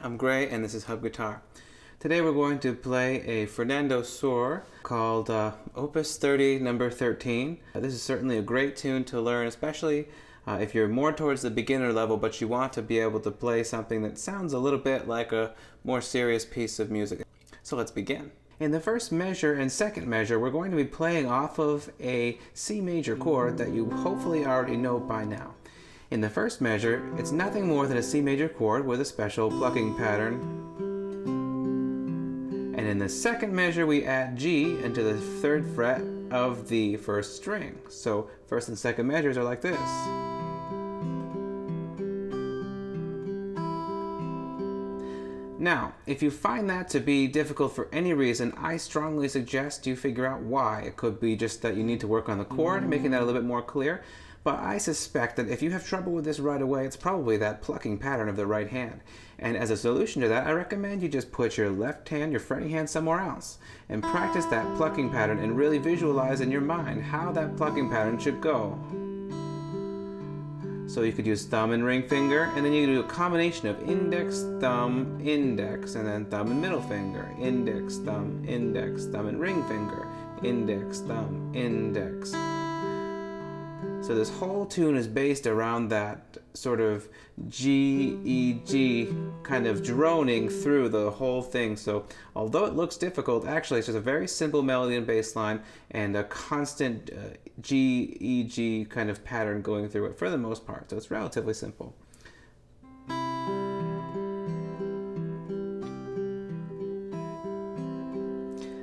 I'm Gray and this is Hub Guitar. Today we're going to play a Fernando Sor called Opus 30 number 13. This is certainly a great tune to learn, especially if you're more towards the beginner level but you want to be able to play something that sounds a little bit like a more serious piece of music. So let's begin. In the first measure and second measure, we're going to be playing off of a C major chord that you hopefully already know by now. In the first measure, it's nothing more than a C major chord with a special plucking pattern. And in the second measure, we add G into the third fret of the first string. So first and second measures are like this. Now, if you find that to be difficult for any reason, I strongly suggest you figure out why. It could be just that you need to work on the chord, making that a little bit more clear. But I suspect that if you have trouble with this right away, it's probably that plucking pattern of the right hand. And as a solution to that, I recommend you just put your left hand, your fretting hand, somewhere else and practice that plucking pattern and really visualize in your mind how that plucking pattern should go. So you could use thumb and ring finger, and then you can do a combination of index, thumb, index, and then thumb and middle finger, index, thumb, and ring finger, index, thumb, index. So this whole tune is based around that sort of G, E, G kind of droning through the whole thing. So although it looks difficult, actually it's just a very simple melody and bass line and a constant G, E, G kind of pattern going through it for the most part. So it's relatively simple.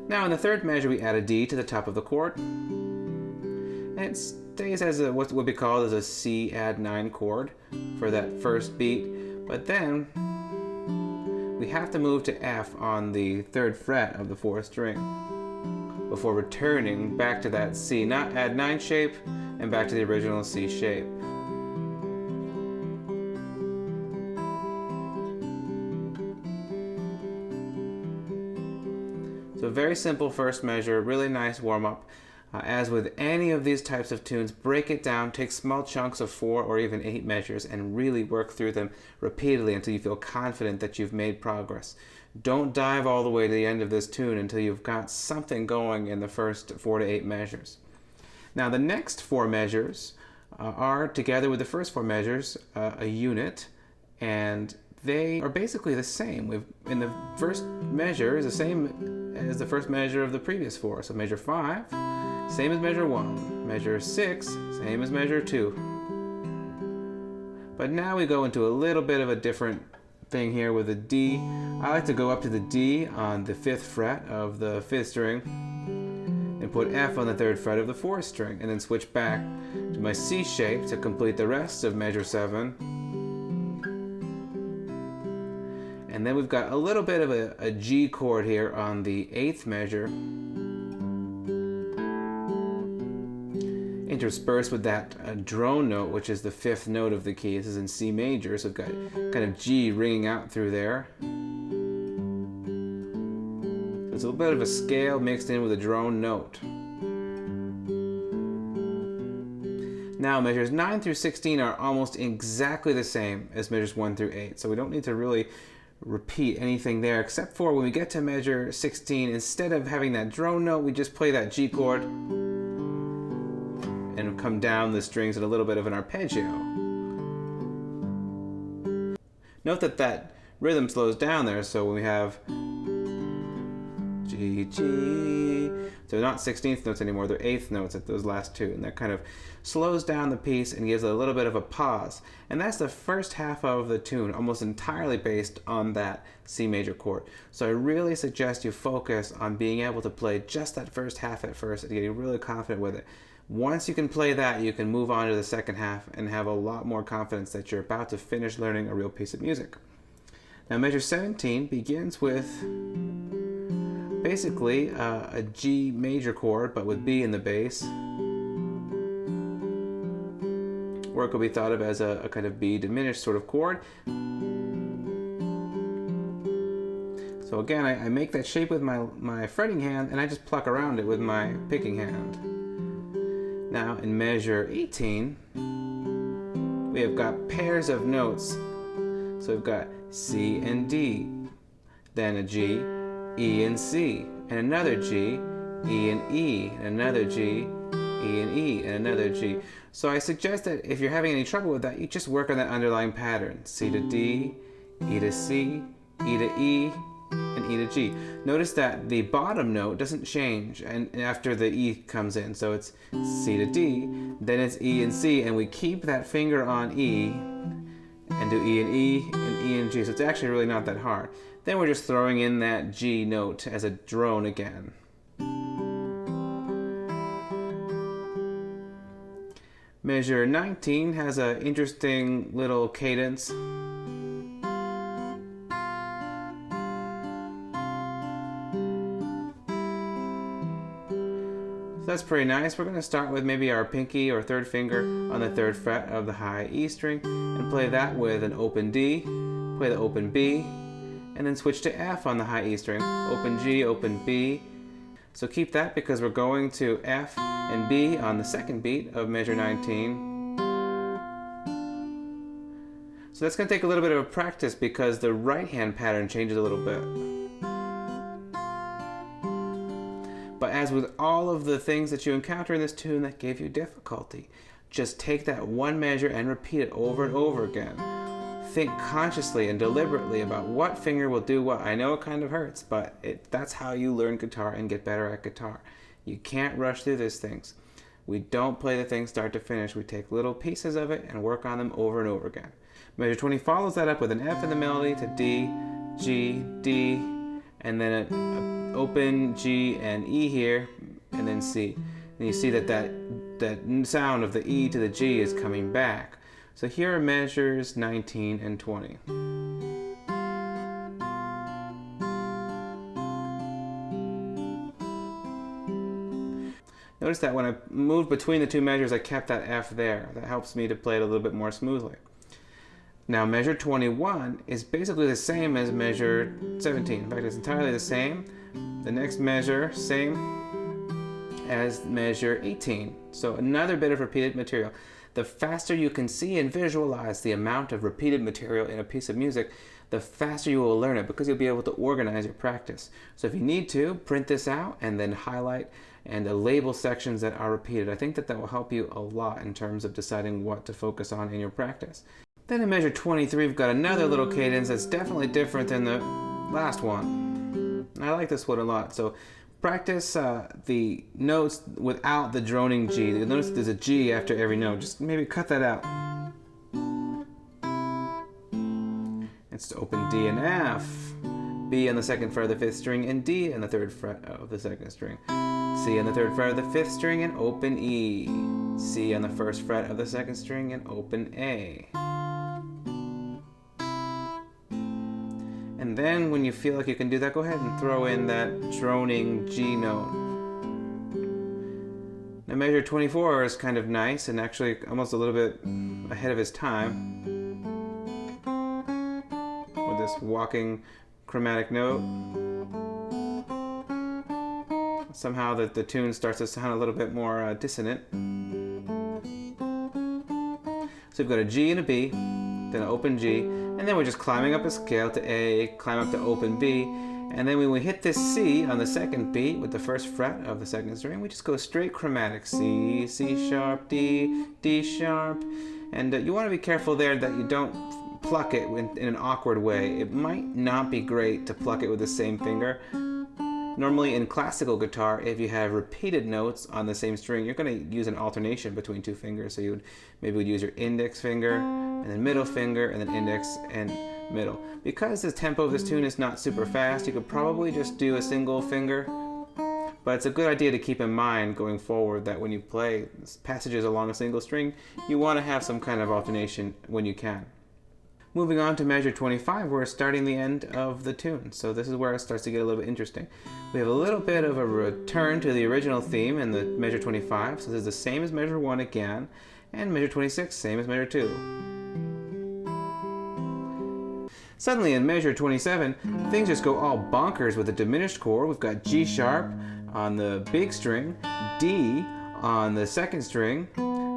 Now in the third measure we add a D to the top of the chord. And it stays as what would be called as a C add 9 chord for that first beat, but then we have to move to F on the third fret of the fourth string before returning back to that C, not add 9 shape, and back to the original C shape. So a very simple first measure, really nice warm-up. As with any of these types of tunes, break it down, take small chunks of 4 or even 8 measures and really work through them repeatedly until you feel confident that you've made progress. Don't dive all the way to the end of this tune until you've got something going in the first 4 to 8 measures. Now the next 4 measures are, together with the first 4 measures, a unit, and they are basically the same. In the first measure is the same as the first measure of the previous 4. So measure 5, same as measure 1. Measure 6, same as measure 2. But now we go into a little bit of a different thing here with a D. I like to go up to the D on the 5th fret of the 5th string and put F on the 3rd fret of the 4th string, and then switch back to my C shape to complete the rest of measure 7. And then we've got a little bit of a G chord here on the 8th measure, interspersed with that drone note, which is the 5th note of the key. This is in C major, so we've got kind of G ringing out through there. So it's a little bit of a scale mixed in with a drone note. Now measures 9 through 16 are almost exactly the same as measures 1 through 8, so we don't need to really repeat anything there, except for when we get to measure 16, instead of having that drone note, we just play that G chord and come down the strings at a little bit of an arpeggio. Note that that rhythm slows down there, so when we have G, G, so not 16th notes anymore, they're 8th notes at those last 2, and that kind of slows down the piece and gives it a little bit of a pause. And that's the first half of the tune, almost entirely based on that C major chord. So I really suggest you focus on being able to play just that first half at first and getting really confident with it. Once you can play that, you can move on to the second half and have a lot more confidence that you're about to finish learning a real piece of music. Now measure 17 begins with basically a G major chord, but with B in the bass. Or it could be thought of as a kind of B diminished sort of chord. So again, I make that shape with my fretting hand, and I just pluck around it with my picking hand. Now in measure 18, we have got pairs of notes. So we've got C and D, then a G, E and C, and another G, E and E, and another G, E and E, and another G. So I suggest that if you're having any trouble with that, you just work on that underlying pattern. C to D, E to C, E to E, and E to G. Notice that the bottom note doesn't change and after the E comes in. So it's C to D, then it's E and C, and we keep that finger on E and do E and E and E and G. So it's actually really not that hard. Then we're just throwing in that G note as a drone again. Measure 19 has an interesting little cadence. So that's pretty nice. We're going to start with maybe our pinky or third finger on the 3rd fret of the high E string and play that with an open D, play the open B, and then switch to F on the high E string. Open G, open B. So keep that because we're going to F and B on the 2nd beat of measure 19. So that's going to take a little bit of a practice because the right hand pattern changes a little bit. But as with all of the things that you encounter in this tune that gave you difficulty, just take that one measure and repeat it over and over again. Think consciously and deliberately about what finger will do what. I know it kind of hurts, but that's how you learn guitar and get better at guitar. You can't rush through these things. We don't play the thing start to finish. We take little pieces of it and work on them over and over again. Measure 20 follows that up with an F in the melody to D, G, D, and then an open G and E here, and then C. And you see that sound of the E to the G is coming back. So here are measures 19 and 20. Notice that when I moved between the two measures, I kept that F there. That helps me to play it a little bit more smoothly. Now measure 21 is basically the same as measure 17. In fact, it's entirely the same. The next measure, same as measure 18. So another bit of repeated material. The faster you can see and visualize the amount of repeated material in a piece of music, the faster you will learn it because you'll be able to organize your practice. So if you need to, print this out and then highlight and label sections that are repeated. I think that will help you a lot in terms of deciding what to focus on in your practice. Then in measure 23, we've got another little cadence that's definitely different than the last one. I like this one a lot. So practice the notes without the droning G. You'll notice that there's a G after every note. Just maybe cut that out. It's open D and F. B on the 2nd fret of the 5th string and D on the 3rd fret of the 2nd string. C on the 3rd fret of the 5th string and open E. C on the 1st fret of the 2nd string and open A. And then when you feel like you can do that, go ahead and throw in that droning G note. Now measure 24 is kind of nice and actually almost a little bit ahead of his time. With this walking chromatic note. Somehow the tune starts to sound a little bit more dissonant. So we've got a G and a B, then an open G, and then we're just climbing up a scale to A, climb up to open B, and then when we hit this C on the 2nd beat with the 1st fret of the 2nd string, we just go straight chromatic. C, C sharp, D, D sharp, and you want to be careful there that you don't pluck it in an awkward way. It might not be great to pluck it with the same finger. Normally in classical guitar, if you have repeated notes on the same string, you're going to use an alternation between two fingers. So you would use your index finger, and then middle finger, and then index and middle. Because the tempo of this tune is not super fast, you could probably just do a single finger. But it's a good idea to keep in mind going forward that when you play passages along a single string, you want to have some kind of alternation when you can. Moving on to measure 25, we're starting the end of the tune. So this is where it starts to get a little bit interesting. We have a little bit of a return to the original theme in the measure 25. So this is the same as measure 1 again, and measure 26, same as measure 2. Suddenly in measure 27, things just go all bonkers with a diminished chord. We've got G sharp on the big string, D on the 2nd string,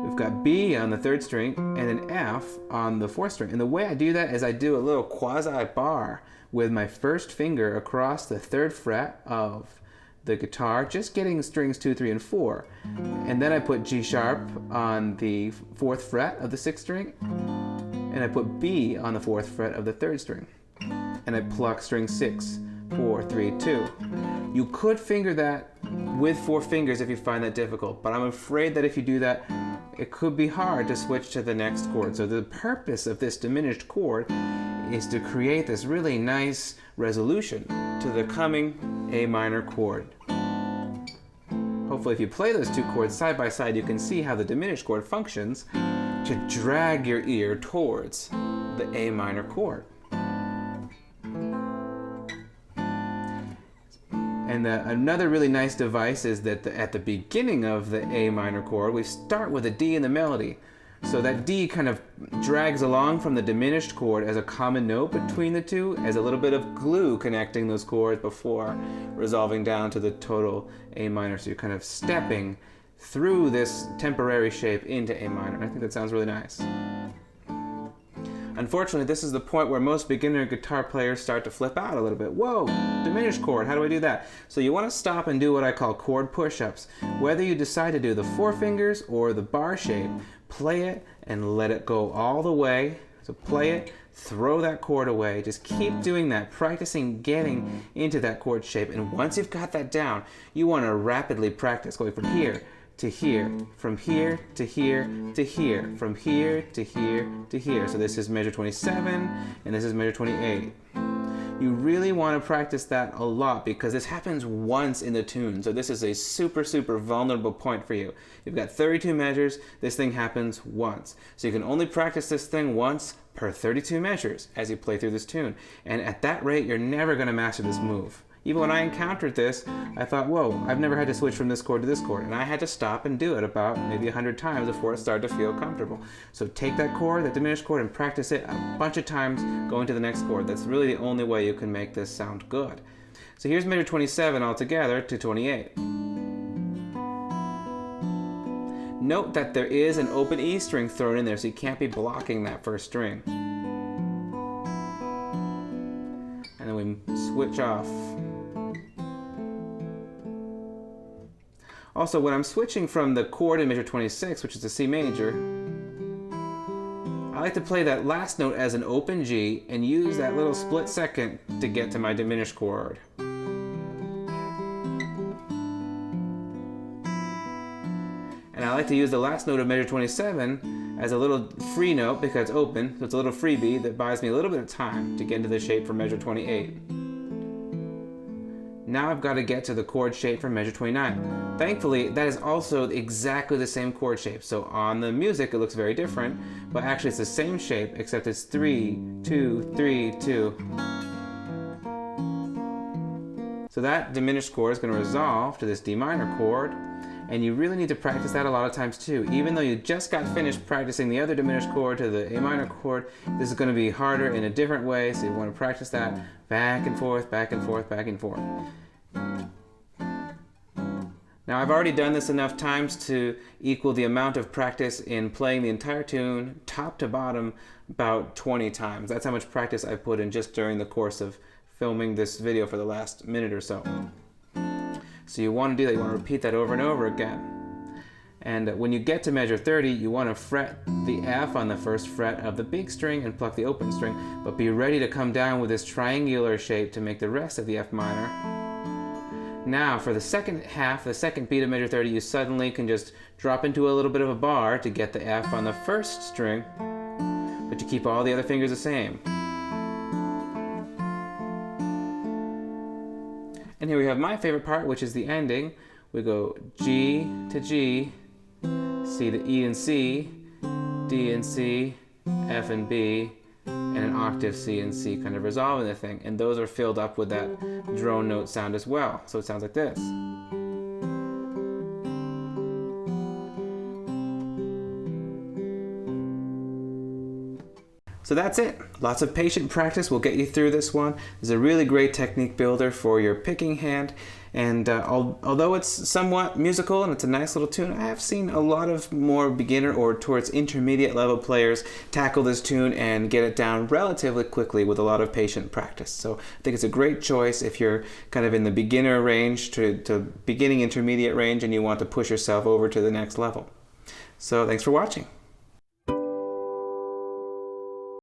we've got B on the 3rd string and an F on the 4th string. And the way I do that is I do a little quasi bar with my first finger across the 3rd fret of the guitar, just getting strings 2, 3, and 4. And then I put G sharp on the 4th fret of the 6th string, and I put B on the 4th fret of the 3rd string. And I pluck string 6, 4, 3, 2. You could finger that with 4 fingers if you find that difficult, but I'm afraid that if you do that, it could be hard to switch to the next chord. So the purpose of this diminished chord is to create this really nice resolution to the coming A minor chord. Hopefully if you play those 2 chords side by side, you can see how the diminished chord functions to drag your ear towards the A minor chord. And another really nice device is that at the beginning of the A minor chord, we start with a D in the melody. So that D kind of drags along from the diminished chord as a common note between the two, as a little bit of glue connecting those chords before resolving down to the total A minor. So you're kind of stepping through this temporary shape into A minor. I think that sounds really nice. Unfortunately, this is the point where most beginner guitar players start to flip out a little bit. Whoa, diminished chord, how do I do that? So you want to stop and do what I call chord push-ups. Whether you decide to do the 4 fingers or the bar shape, play it and let it go all the way. So play it, throw that chord away, just keep doing that, practicing getting into that chord shape. And once you've got that down, you want to rapidly practice going from here to here, from here to here to here, from here to here to here. So this is measure 27 and this is measure 28. You really want to practice that a lot because this happens once in the tune. So this is a super, super vulnerable point for you. You've got 32 measures. This thing happens once. So you can only practice this thing once per 32 measures as you play through this tune. And at that rate, you're never going to master this move. Even when I encountered this, I thought, whoa, I've never had to switch from this chord to this chord. And I had to stop and do it about maybe 100 times before it started to feel comfortable. So take that chord, that diminished chord, and practice it a bunch of times going to the next chord. That's really the only way you can make this sound good. So here's measure 27 altogether to 28. Note that there is an open E string thrown in there, so you can't be blocking that first string. And then we switch off. Also, when I'm switching from the chord in measure 26, which is the C major, I like to play that last note as an open G and use that little split second to get to my diminished chord. And I like to use the last note of measure 27 as a little free note because it's open, so it's a little freebie that buys me a little bit of time to get into the shape for measure 28. Now I've got to get to the chord shape for measure 29. Thankfully, that is also exactly the same chord shape. So on the music, it looks very different, but actually it's the same shape, except it's 3, 2, 3, 2. So that diminished chord is going to resolve to this D minor chord, and you really need to practice that a lot of times too. Even though you just got finished practicing the other diminished chord to the A minor chord, this is going to be harder in a different way, so you want to practice that back and forth, back and forth, back and forth. Now I've already done this enough times to equal the amount of practice in playing the entire tune, top to bottom, about 20 times. That's how much practice I put in just during the course of filming this video for the last minute or so. So you want to do that, you want to repeat that over and over again. And when you get to measure 30, you want to fret the F on the first fret of the big string and pluck the open string, but be ready to come down with this triangular shape to make the rest of the F minor. Now for the second half, the second beat of measure 30, you suddenly can just drop into a little bit of a bar to get the F on the first string, but you keep all the other fingers the same. And here we have my favorite part, which is the ending. We go G to G, C to E and C, D and C, F and B, and an octave C and C, kind of resolving the thing. And those are filled up with that drone note sound as well. So it sounds like this. So that's it. Lots of patient practice will get you through this one. It's a really great technique builder for your picking hand. And although it's somewhat musical and it's a nice little tune, I have seen a lot of more beginner or towards intermediate level players tackle this tune and get it down relatively quickly with a lot of patient practice. So I think it's a great choice if you're kind of in the beginner range to beginning intermediate range and you want to push yourself over to the next level. So thanks for watching.